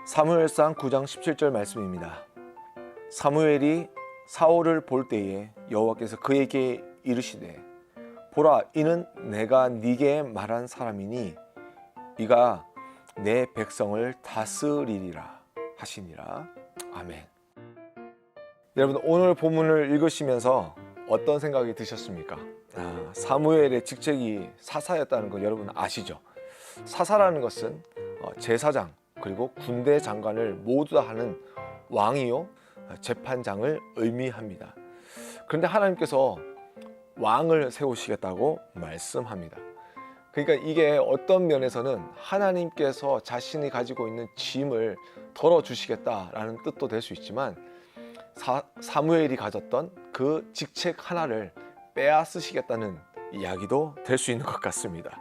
사무엘상 9장 17절 말씀입니다. 사무엘이 사울을 볼 때에 여호와께서 그에게 이르시되 보라, 이는 내가 네게 말한 사람이니 이가 내 백성을 다스리리라 하시니라. 아멘. 여러분, 오늘 본문을 읽으시면서 어떤 생각이 드셨습니까? 사무엘의 직책이 사사였다는 거 여러분 아시죠? 사사라는 것은 제사장 그리고 군대 장관을 모두 다 하는 왕이요 재판장을 의미합니다. 그런데 하나님께서 왕을 세우시겠다고 말씀합니다. 그러니까 이게 어떤 면에서는 하나님께서 자신이 가지고 있는 짐을 덜어주시겠다라는 뜻도 될 수 있지만 사무엘이 가졌던 그 직책 하나를 빼앗으시겠다는 이야기도 될 수 있는 것 같습니다.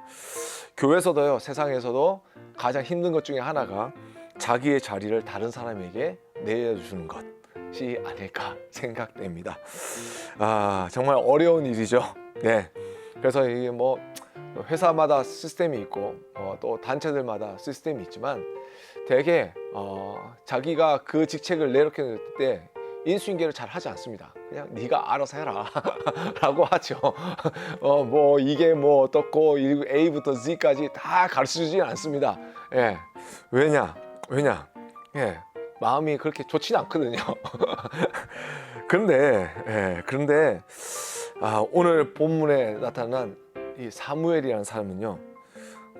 교회에서도요, 세상에서도 가장 힘든 것 중에 하나가 자기의 자리를 다른 사람에게 내려주는 것이 아닐까 생각됩니다. 정말 어려운 일이죠. 네. 그래서 이게 회사마다 시스템이 있고 또 단체들마다 시스템이 있지만 대개 자기가 그 직책을 내놓게 될 때 인수인계를 잘 하지 않습니다. 그냥 네가 알아서 해라 라고 하죠. 이게 어떻고 A부터 Z까지 다 가르쳐주지 않습니다. 예. 왜냐? 예. 마음이 그렇게 좋지는 않거든요. 그런데 오늘 본문에 나타난 이 사무엘이라는 사람은요,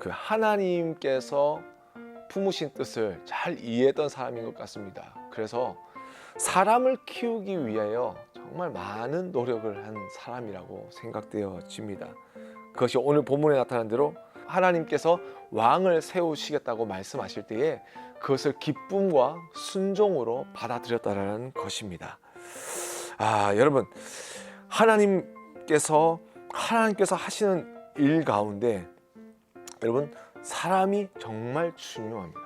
그 하나님께서 품으신 뜻을 잘 이해했던 사람인 것 같습니다. 그래서 사람을 키우기 위하여 정말 많은 노력을 한 사람이라고 생각되어집니다. 그것이 오늘 본문에 나타난 대로 하나님께서 왕을 세우시겠다고 말씀하실 때에 그것을 기쁨과 순종으로 받아들였다는 것입니다. 여러분, 하나님께서 하시는 일 가운데 여러분, 사람이 정말 중요합니다.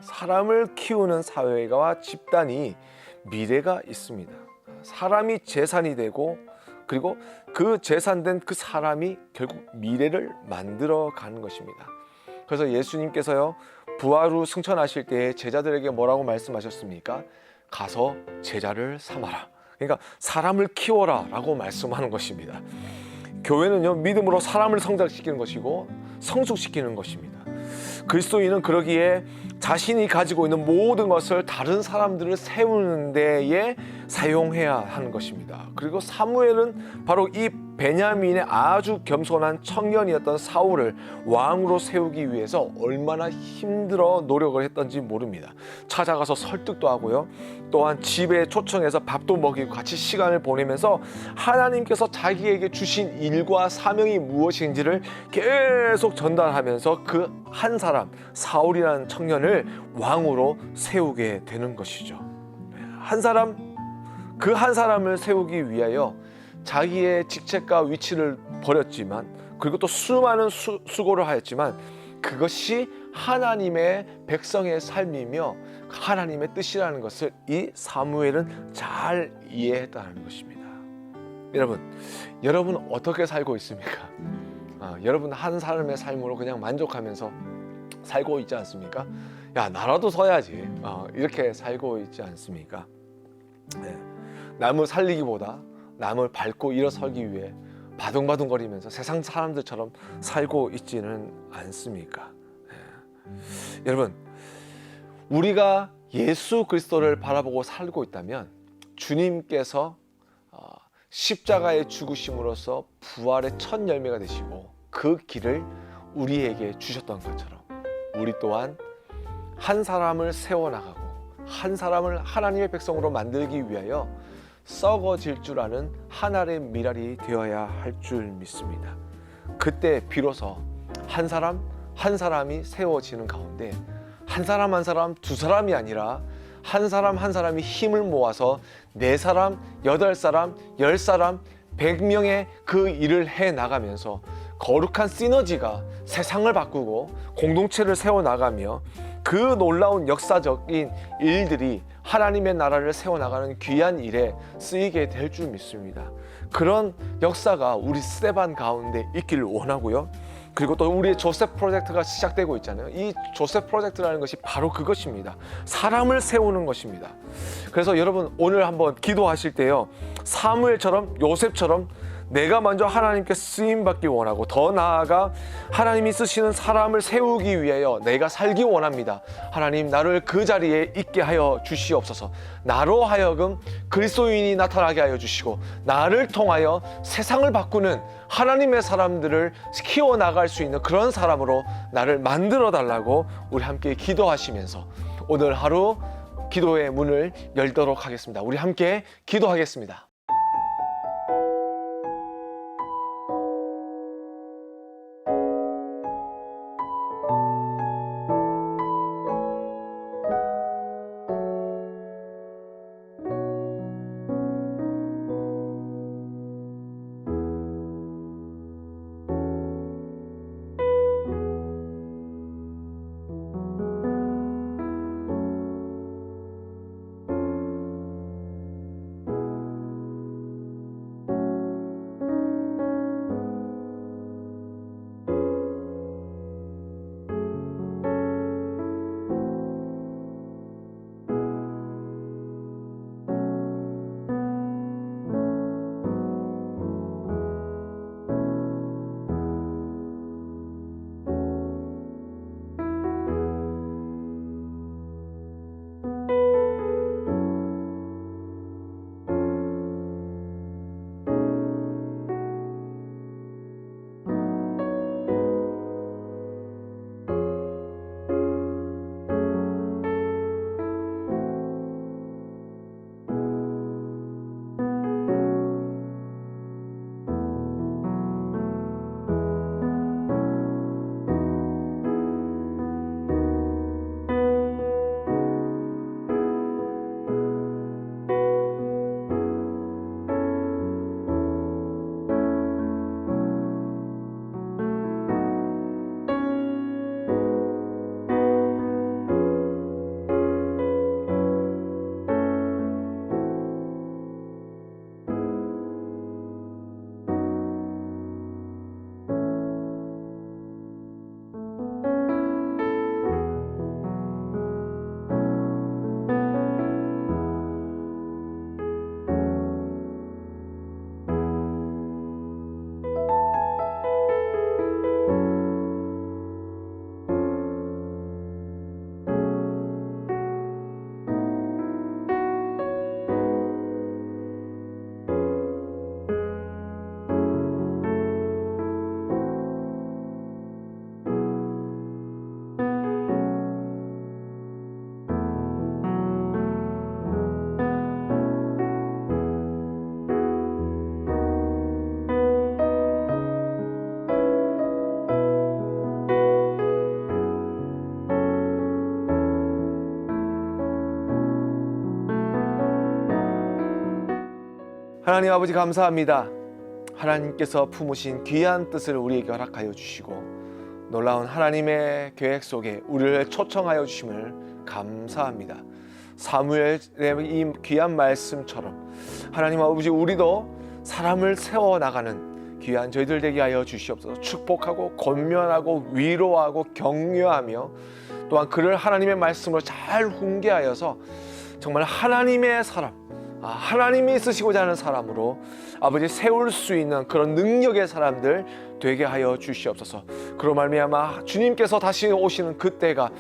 사람을 키우는 사회와 집단이 미래가 있습니다. 사람이 재산이 되고 그리고 그 재산된 그 사람이 결국 미래를 만들어 가는 것입니다. 그래서 예수님께서요, 부활 후 승천하실 때 제자들에게 뭐라고 말씀하셨습니까? 가서 제자를 삼아라. 그러니까 사람을 키워라 라고 말씀하는 것입니다. 교회는요, 믿음으로 사람을 성장시키는 것이고 성숙시키는 것입니다. 그리스도인은 그러기에 자신이 가지고 있는 모든 것을 다른 사람들을 세우는 데에 사용해야 하는 것입니다. 그리고 사무엘은 바로 이 베냐민의 아주 겸손한 청년이었던 사울을 왕으로 세우기 위해서 얼마나 힘들어 노력을 했던지 모릅니다. 찾아가서 설득도 하고요, 또한 집에 초청해서 밥도 먹이고 같이 시간을 보내면서 하나님께서 자기에게 주신 일과 사명이 무엇인지를 계속 전달하면서 그 한 사람, 사울이라는 청년을 왕으로 세우게 되는 것이죠. 그 한 사람을 세우기 위하여 자기의 직책과 위치를 버렸지만, 그리고 또 수많은 수고를 하였지만 그것이 하나님의 백성의 삶이며 하나님의 뜻이라는 것을 이 사무엘은 잘 이해했다는 것입니다. 여러분 어떻게 살고 있습니까? 여러분 한 사람의 삶으로 그냥 만족하면서 살고 있지 않습니까? 야, 나라도 서야지, 이렇게 살고 있지 않습니까? 네. 남을 살리기보다 남을 밟고 일어서기 위해 바둥바둥거리면서 세상 사람들처럼 살고 있지는 않습니까? 여러분, 우리가 예수 그리스도를 바라보고 살고 있다면 주님께서 십자가의 죽으심으로써 부활의 첫 열매가 되시고 그 길을 우리에게 주셨던 것처럼 우리 또한 한 사람을 세워나가고 한 사람을 하나님의 백성으로 만들기 위하여 썩어질 줄 아는 하나의 미랄이 되어야 할 줄 믿습니다. 그때 비로소 한 사람 한 사람이 세워지는 가운데 한 사람 한 사람, 두 사람이 아니라 한 사람 한 사람이 힘을 모아서 4사람, 8사람, 10사람, 100명의 그 일을 해나가면서 거룩한 시너지가 세상을 바꾸고 공동체를 세워나가며 그 놀라운 역사적인 일들이 하나님의 나라를 세워나가는 귀한 일에 쓰이게 될 줄 믿습니다. 그런 역사가 우리 스데반 가운데 있기를 원하고요, 그리고 또 우리의 조셉 프로젝트가 시작되고 있잖아요. 이 조셉 프로젝트라는 것이 바로 그것입니다. 사람을 세우는 것입니다. 그래서 여러분 오늘 한번 기도하실 때요, 사무엘처럼 요셉처럼 내가 먼저 하나님께 쓰임받기 원하고, 더 나아가 하나님이 쓰시는 사람을 세우기 위하여 내가 살기 원합니다. 하나님, 나를 그 자리에 있게 하여 주시옵소서. 나로 하여금 그리스도인이 나타나게 하여 주시고, 나를 통하여 세상을 바꾸는 하나님의 사람들을 키워나갈 수 있는 그런 사람으로 나를 만들어 달라고 우리 함께 기도하시면서 오늘 하루 기도의 문을 열도록 하겠습니다. 우리 함께 기도하겠습니다. 하나님 아버지, 감사합니다. 하나님께서 품으신 귀한 뜻을 우리에게 허락하여 주시고 놀라운 하나님의 계획 속에 우리를 초청하여 주심을 감사합니다. 사무엘의 이 귀한 말씀처럼 하나님 아버지, 우리도 사람을 세워나가는 귀한 저희들 되게 하여 주시옵소서. 축복하고 권면하고 위로하고 격려하며 또한 그를 하나님의 말씀으로 잘 훈계하여서 정말 하나님의 사람, 하나님이 쓰시고자 하는 사람으로 아버지 세울 수 있는 그런 능력의 사람들 되게 하여 주시옵소서. 그로 말미암아 주님께서 다시 오시는 그때가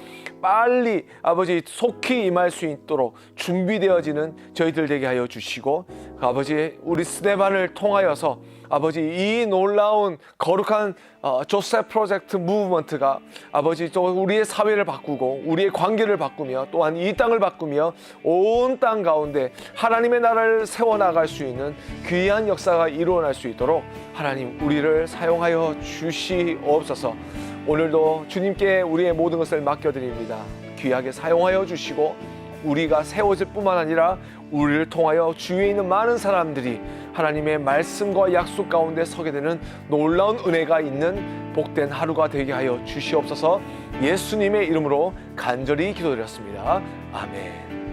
빨리 아버지 속히 임할 수 있도록 준비되어지는 저희들 되게 하여 주시고, 아버지 우리 스데반을 통하여서 아버지 이 놀라운 거룩한 조셉 프로젝트 무브먼트가 아버지 또 우리의 사회를 바꾸고 우리의 관계를 바꾸며 또한 이 땅을 바꾸며 온 땅 가운데 하나님의 나라를 세워나갈 수 있는 귀한 역사가 일어날 수 있도록 하나님 우리를 사용하여 주시옵소서. 오늘도 주님께 우리의 모든 것을 맡겨드립니다. 귀하게 사용하여 주시고 우리가 세워질 뿐만 아니라 우리를 통하여 주위에 있는 많은 사람들이 하나님의 말씀과 약속 가운데 서게 되는 놀라운 은혜가 있는 복된 하루가 되게 하여 주시옵소서. 예수님의 이름으로 간절히 기도드렸습니다. 아멘.